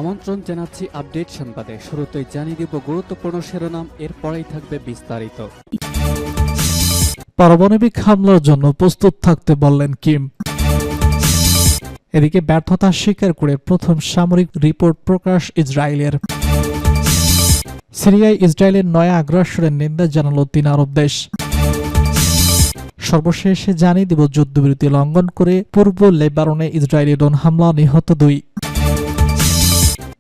আমন্ত্রণ জানাচ্ছি আপডেট সংবাদে। শুরুতেই জানিয়ে দিব গুরুত্বপূর্ণ শিরোনাম, এরপরেই থাকবে বিস্তারিত। পারমাণবিক হামলার জন্য প্রস্তুত থাকতে বললেন কিম। এদিকে ব্যর্থতা স্বীকার করে প্রথম সামরিক রিপোর্ট প্রকাশ ইসরায়েলের। সিরিয়ায় ইসরায়েলের নয়া আগ্রাসনের নিন্দা জানালো 3 আরব দেশ। সর্বশেষে জানিয়ে দিব যুদ্ধবিরতি লঙ্ঘন করে পূর্ব লেবাননে ইসরায়েলি ড্রোন হামলা, নিহত 2।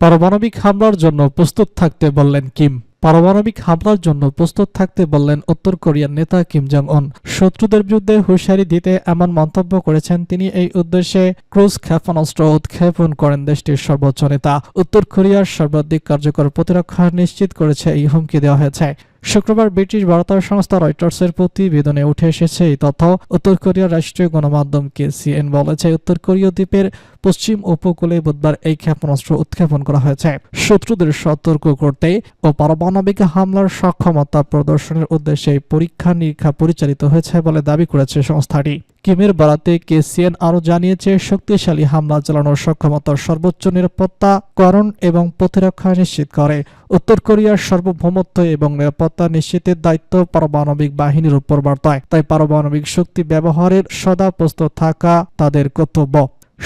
পারমাণবিক হামলার জন্য প্রস্তুত থাকতে বললেন কিম। পারমাণবিক হামলার জন্য প্রস্তুত থাকতে বললেন উত্তর কোরিয়ার নেতা কিম জং উন। শত্রুদের বিরুদ্ধে হুঁশিয়ারি দিতে এমন মন্তব্য করেছেন তিনি। এই উদ্দেশ্যে ক্রুজ ক্ষেপণাস্ত্র উৎক্ষেপণ করেন দেশটির সর্বোচ্চ নেতা। উত্তর কোরিয়ার সর্বাধিক কার্যকর প্রতিরক্ষা নিশ্চিত করেছে এই হুমকি দেওয়া হয়েছে। শুক্রবার ব্রিটিশ বার্তা সংস্থা রয়টার্সের প্রতিবেদনে উঠে এসেছে এই তথ্য। উত্তর কোরিয়ার রাষ্ট্রীয় গণমাধ্যম KCN বলেছে, উত্তর কোরীয় দ্বীপের পশ্চিম উপকূলে বুধবার এই ক্ষেপণাস্ত্র উৎক্ষেপণ করা হয়েছে শত্রুদের সতর্ক করতে ও পারমাণবিক হামলার সক্ষমতা প্রদর্শনের উদ্দেশ্যে এই পরীক্ষা নিরীক্ষা পরিচালিত হয়েছে বলে দাবি করেছে সংস্থাটি। কিমের বার্তায় KCN আরও জানিয়েছে, শক্তিশালী হামলা চালানোর সক্ষমতার সর্বোচ্চ নিরাপত্তাকরণ এবং প্রতিরক্ষা নিশ্চিত করে। উত্তর কোরিয়ার সার্বভৌমত্ব এবং নিরাপত্তা নিশ্চিতের দায়িত্ব পারমাণবিক বাহিনীর উপর বর্তায়, তাই পারমাণবিক শক্তি ব্যবহারের সদা প্রস্তুত থাকা তাদের কর্তব্য।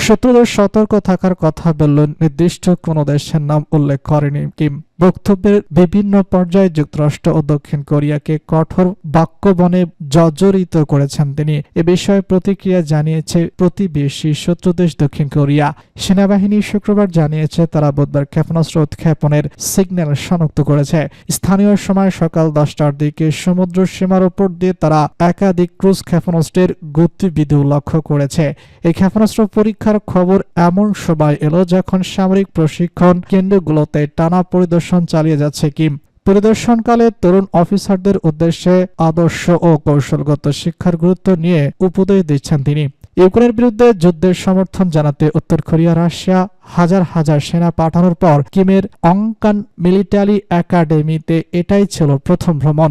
শত্রুদের সতর্ক থাকার কথা বললেন। নির্দিষ্ট কোনো দেশের নাম উল্লেখ করেনি কিম। বক্তব্যের বিভিন্ন পর্যায়ে যুক্তরাষ্ট্র ও দক্ষিণ কোরিয়াকে কঠোর বাক্যবনে জর্জরিত করেছেন তিনি। এ বিষয়ে প্রতিক্রিয়া জানিয়েছে প্রতিবেশী শত্রুদেশ দক্ষিণ কোরিয়া। সেনাবাহিনী শুক্রবার জানিয়েছে তারা বুধবার ক্ষেপণাস্ত্র উৎক্ষেপণের সিগন্যাল শনাক্ত করেছে। স্থানীয় সময় সকাল 10টার দিকে সমুদ্র সীমার উপর দিয়ে তারা একাধিক ক্রুজ ক্ষেপণাস্ত্রের গতিবিধি লক্ষ্য করেছে। এই ক্ষেপণাস্ত্র পরীক্ষার খবর এমন সময় এলো যখন সামরিক প্রশিক্ষণ কেন্দ্রগুলোতে টানা পরিদর্শন চালিয়ে যাচ্ছে কিম। পরিদর্শনকালে তরুণ অফিসারদের উদ্দেশ্যে আদর্শ ও কৌশলগত শিক্ষার গুরুত্ব নিয়ে উপদেশ দিচ্ছেন তিনি। ইউক্রেনের বিরুদ্ধে যুদ্ধের সমর্থন জানাতে উত্তর কোরিয়া রাশিয়া হাজার হাজার সেনা পাঠানোর পর কিমের অঙ্কান মিলিটারি একাডেমিতে এটাই ছিল প্রথম ভ্রমণ।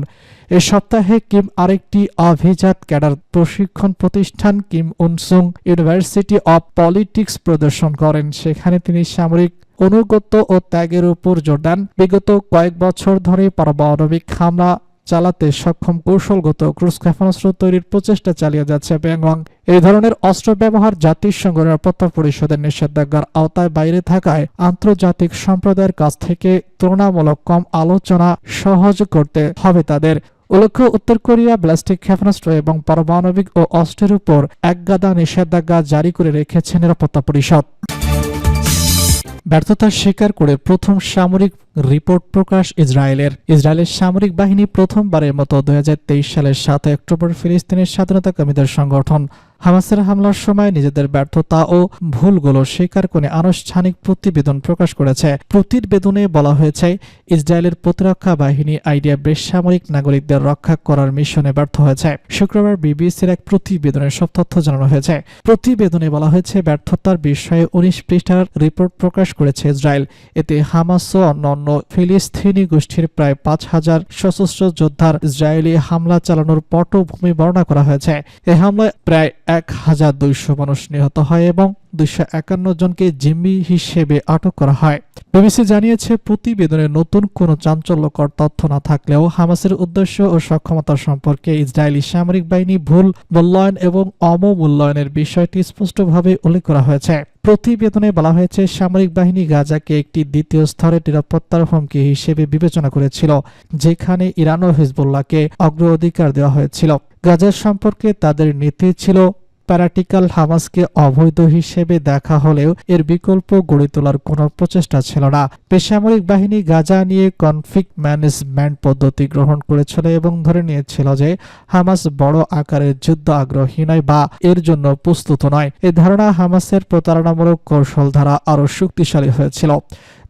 এ সপ্তাহে কিম আরেকটি অভিজাত ক্যাডার প্রশিক্ষণ প্রতিষ্ঠান কিম উনসুং ইউনিভার্সিটি অব পলিটিক্স পরিদর্শন করেন। সেখানে তিনি সামরিক অনুগত ও ত্যাগের উপর জোর দেন। বিগত কয়েক বছর ধরে পারমাণবিক হামলা চালাতে সক্ষম কৌশলগত ক্রুজ ক্ষেপণাস্ত্র তৈরির প্রচেষ্টা চালিয়ে যাচ্ছে প্যংয়াং। এই ধরনের অস্ত্র ব্যবহার জাতিসংঘ নিরাপত্তা পরিষদের নিষেধাজ্ঞার আওতায় বাইরে থাকায় আন্তর্জাতিক সম্প্রদায়ের কাছ থেকে তুলনামূলক কম আলোচনা সহজ করতে হবে তাদের। উল্লেখ্য, উত্তর কোরিয়া ব্যালিস্টিক ক্ষেপণাস্ত্র এবং পারমাণবিক ও অস্ত্রের উপর একগাদা নিষেধাজ্ঞা জারি করে রেখেছে নিরাপত্তা পরিষদ। ব্যর্থতা স্বীকার করে প্রথম সামরিক রিপোর্ট প্রকাশ ইসরায়েলের। ইসরায়েলের সামরিক বাহিনী প্রথমবারের মতো 2023 সালের 7 অক্টোবর ফিলিস্তিনের স্বাধীনতাকামীদের সংগঠন হামাসের হামলার সময় নিজেদের ব্যর্থতা ও ভুলগুলো স্বীকার করে আনুষ্ঠানিক প্রতিবেদন প্রকাশ করেছে। প্রতিবেদনে বলা হয়েছে, ইসরায়েলের প্রতিরক্ষা বাহিনী আইডিয়া বেসামরিক নাগরিকদের রক্ষা করার মিশনে ব্যর্থ হয়েছে। শুক্রবার বিবিসির এক প্রতিবেদনে সব তথ্য জানানো হয়েছে। প্রতিবেদনে বলা হয়েছে, ব্যর্থতার বিষয়ে 19 পৃষ্ঠার রিপোর্ট প্রকাশ করেছে ইসরায়েল। এতে হামাস ও অন্যান্য ফিলিস্তিনি গোষ্ঠীর প্রায় 5000 সশস্ত্র যোদ্ধার ইসরায়েলি হামলা চালানোর পটভূমি বর্ণনা করা হয়েছে। এই হামলায় প্রায় 1200 মানুষ নিহত হয় এবং 251 জনকে জিম্মি হিসেবে আটক করা হয়। বিবিসি জানিয়েছে, প্রতিবেদনে নতুন কোনো চাঞ্চল্যকর তথ্য না থাকলেও হামাসের উদ্দেশ্য ও সক্ষমতা সম্পর্কে ইসরায়েলি সামরিক বাহিনী ভুল মূল্যায়ন এবং অবমূল্যায়নের বিষয়টি স্পষ্টভাবে উল্লেখ করা হয়েছে। প্রতিবেদনে বলা হয়েছে, সামরিক বাহিনী গাজাকে একটি দ্বিতীয় স্তরের নিরাপত্তার হুমকি হিসেবে বিবেচনা করেছিল, যেখানে ইরান ও হিজবুল্লাহকে অগ্রাধিকার দেওয়া হয়েছিল। গাজার সম্পর্কে তাদের নীতি ছিল প্যারাটিক্যাল। হামাসকে অবৈধ হিসেবে দেখা হলেও এর বিকল্প গড়ে তোলার কোনো প্রচেষ্টা ছিল না। বেসামরিক বাহিনী গাজা নিয়ে কনফ্লিক্ট ম্যানেজমেন্ট পদ্ধতি গ্রহণ করেছিল এবং ধরে নিয়েছিল যে হামাস বড় আকারের যুদ্ধ আগ্রহী নয় বা এর জন্য প্রস্তুত নয়। এই ধারণা হামাসের প্রতারণামূলক কৌশল দ্বারা আরও শক্তিশালী হয়েছিল।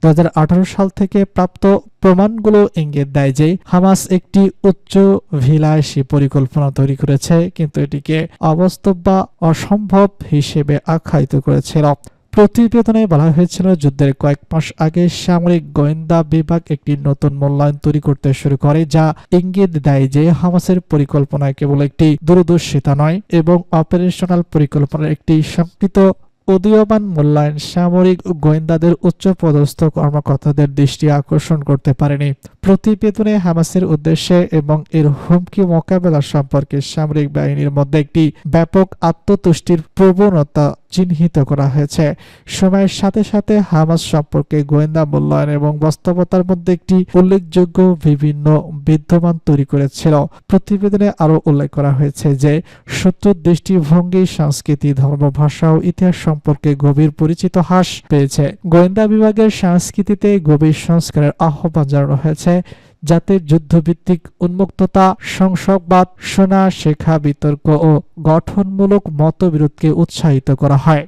2018 সাল থেকে প্রাপ্ত প্রমাণগুলো ইঙ্গিত দেয় যে হামাস একটি উচ্চাভিলাষী পরিকল্পনা তৈরি করেছে, কিন্তু এটিকে অবাস্তব বা অসম্ভব হিসেবে আখ্যায়িত করেছিল। প্রতিবেদনে বলা হয়েছিল, যুদ্ধের কয়েক মাস আগে সামরিক গোয়েন্দা বিভাগ একটি নতুন মূল্যায়ন তৈরি করতে শুরু করে, যা ইঙ্গিত দেয় যে হামাসের পরিকল্পনা কেবল একটি দূরদর্শিতা নয় এবং অপারেশনাল পরিকল্পনার একটি সংক্ষিপ্ত উদীয়মান মূল্যায়ন সামরিক গোয়েন্দাদের উচ্চপদস্থ কর্মকর্তাদের দৃষ্টি আকর্ষণ করতে পারেনি। প্রতিবেদনে হামাসের উদ্দেশ্যে এবং এর হুমকি মোকাবেলা সম্পর্কে সামরিক বাহিনীর মধ্যে একটি ব্যাপক আত্মতুষ্টির প্রবণতা চিহ্নিত করা হয়েছে। সময়ের সাথে সাথে হামাস সম্পর্কে গোয়েন্দা মূল্যায়ন এবং বাস্তবতার মধ্যে একটি উল্লেখযোগ্য বিভিন্ন বিদ্যমান তৈরি করেছিল। প্রতিবেদনে আরও উল্লেখ করা হয়েছে যে শত্রুর দৃষ্টিভঙ্গি, সংস্কৃতি, ধর্ম, ভাষা ও ইতিহাস সম্পর্কে গভীর পরিচিত হ্রাস পেয়েছে। গোয়েন্দা বিভাগের সংস্কৃতিতে গভীর সংস্কারের আহ্বান জানানো হয়েছে, যাতে যুদ্ধভিত্তিক উন্মুক্ততা, সংসদবাদ, শোনা, শেখা, বিতর্ক ও গঠনমূলক মতবিরোধকে উৎসাহিত করা হয়।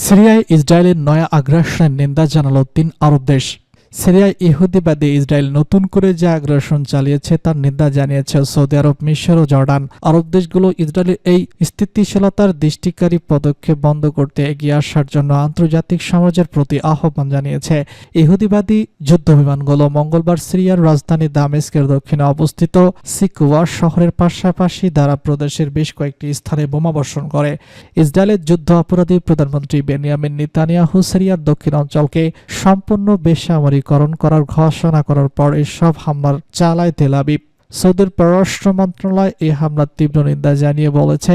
সিরিয়ায় ইসরায়েলের নয়া আগ্রাসনের নিন্দা জানালো 3 আরব দেশ। সিরিয়ায় ইহুদিবাদী ইসরায়েল নতুন করে যে আগ্রাসন চালিয়েছে তার নিন্দা জানিয়েছে সৌদি আরব, মিশর ও জর্ডান। আরব দেশগুলো ইসরায়েলের এই স্থিতিশীলতার দৃষ্টিকারী পদক্ষেপ বন্ধ করতে এগিয়ে আসার জন্য আন্তর্জাতিক সমাজের প্রতি আহ্বান জানিয়েছে। ইহুদিবাদী যুদ্ধবিমানগুলো মঙ্গলবার সিরিয়ার রাজধানী দামেস্কের দক্ষিণে অবস্থিত সিকুয়া শহরের পাশাপাশি দারা প্রদেশের বেশ কয়েকটি স্থানে বোমাবর্ষণ করে। ইসরায়েলের যুদ্ধ অপরাধী প্রধানমন্ত্রী বেনিয়ামিন নেতানিয়াহু সিরিয়ার দক্ষিণ অঞ্চলকে সম্পূর্ণ বেসামরিকরণ করার ঘোষণা করার পর এসব হামলার চালায় তেল আবিব। সৌদির পররাষ্ট্র মন্ত্রণালয় এই হামলার তীব্র নিন্দা জানিয়ে বলেছে,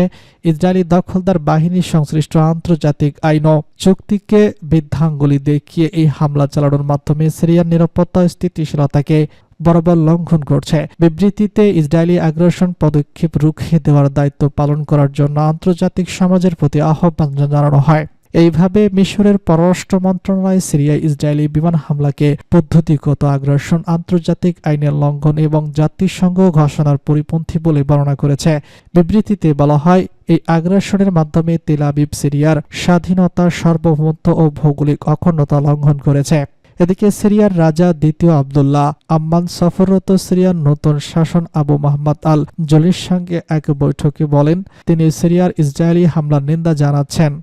ইসরায়েলি দখলদার বাহিনী সংশ্লিষ্ট আন্তর্জাতিক আইন ও চুক্তিকে বৃদ্ধাঙ্গুলি দেখিয়ে এই হামলা চালানোর মাধ্যমে সিরিয়ার নিরাপত্তা স্থিতিশীলতাকে বরাবর লঙ্ঘন করছে। বিবৃতিতে ইসরায়েলি আগ্রাসন পদক্ষেপ রুখে দেওয়ার দায়িত্ব পালন করার জন্য আন্তর্জাতিক সমাজের প্রতি আহ্বান জানানো হয়। এইভাবে মিশরের পররাষ্ট্র মন্ত্রণালয় সিরিয়ায় ইসরায়েলি বিমান হামলাকে পদ্ধতিগত আগ্রাসন, আন্তর্জাতিক আইনের লঙ্ঘন এবং জাতিসংঘ ঘোষণার পরিপন্থী বলে বর্ণনা করেছে। বিবৃতিতে বলা হয়, এই আগ্রাসনের মাধ্যমে তেল আবিব সিরিয়ার স্বাধীনতা, সার্বভৌমত্ব ও ভৌগোলিক অখণ্ডতা লঙ্ঘন করেছে। এদিকে সিরিয়ার রাজা দ্বিতীয় আবদুল্লাহ আম্মান সফররত সিরিয়ার নতুন শাসন আবু মোহাম্মদ আল জলির সঙ্গে এক বৈঠকে বলেন, তিনি সিরিয়ার ইসরায়েলি হামলার নিন্দা জানাচ্ছেন।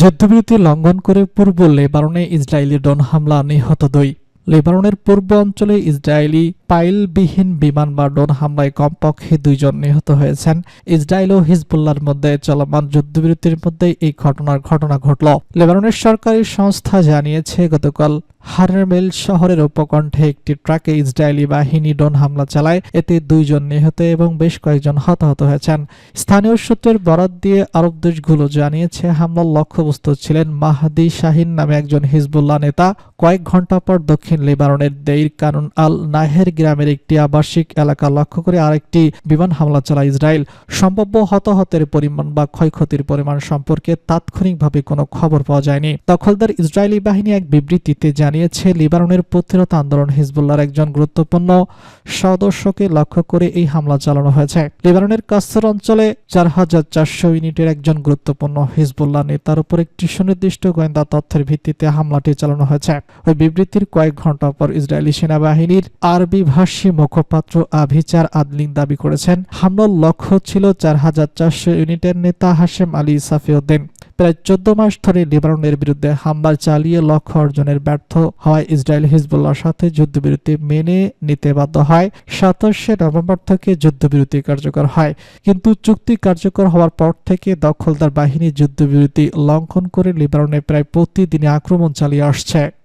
যুদ্ধবিরতি লঙ্ঘন করে পূর্ব লেবাননে ইসরায়েলি ড্রোন হামলা, নিহত 2। লেবাননের পূর্ব অঞ্চলে ইসরায়েলি পাইলবিহীন বিমান বা ড্রোন হামলায় কমপক্ষে 2 জন নিহত হয়েছেন। ইসরায়েল ও হিজবুল্লাহর মধ্যে চলমান যুদ্ধবিরতির মধ্যে এই ঘটনা ঘটল। লেবাননের সরকারি সংস্থা জানিয়েছে, গতকাল হারমেল শহরের উপকণ্ঠে একটি ট্রাকে ইসরায়েলি বাহিনী ড্রোন হামলা চালায়। এতে 2 জন নিহত এবং বেশ কয়েকজন হতাহত হয়েছেন। স্থানীয় সূত্রের বরাত দিয়ে আরব দেশগুলো জানিয়েছে, হামলার লক্ষ্যবস্তু ছিলেন মাহদি শাহিন নামে একজন হিজবুল্লাহ নেতা। কয়েক ঘন্টা পর দক্ষিণ লেবাননের দেইর কানুন আল নাহের গ্রামের একটি আবাসিক এলাকা লক্ষ্য করে আরেকটি বিমান হামলা চালায় ইসরায়েল। সম্ভাব্য হতাহতের পরিমাণ বা ক্ষয়ক্ষতির পরিমাণ সম্পর্কে তাৎক্ষণিকভাবে কোনো খবর পাওয়া যায়নি। দখলদার ইসরায়েলি বাহিনী এক বিবৃতিতে জানিয়েছে, লিবাননের প্রতিরোধ আন্দোলন হিজবুল্লাহর একজন গুরুত্বপূর্ণ সদস্যকে লক্ষ্য করে এই হামলা চালানো হয়েছে। লিবাননের কাসর অঞ্চলে 4400 ইউনিটের একজন গুরুত্বপূর্ণ হিজবুল্লাহ নেতার উপর একটি সুনির্দিষ্ট গোয়েন্দা তথ্যের ভিত্তিতে হামলাটি চালানো হয়েছে। ওই বিবৃতির কয়েক ঘন্টা পর ইসরায়েলি সেনাবাহিনীর আরবি ভাষী মুখপাত্র আভিচার আদলিং দাবি করেছেন, হামলার লক্ষ্য ছিল 4400 ইউনিটের নেতা হাশেম আলী সাফিউদ্দিন। প্রায় 14 মাস ধরে লেবাননের বিরুদ্ধে হামলা চালিয়ে লক্ষ্য অর্জনের ব্যর্থ হওয়ায় ইসরায়েল হিজবুল্লাহর সাথে যুদ্ধবিরতি মেনে নিতে বাধ্য হয়। 27 নভেম্বর থেকে যুদ্ধবিরতি কার্যকর হয়, কিন্তু চুক্তি কার্যকর হওয়ার পর থেকে দখলদার বাহিনী যুদ্ধবিরতি লঙ্ঘন করে লেবাননে প্রায় প্রতিদিনই আক্রমণ চালিয়ে আসছে।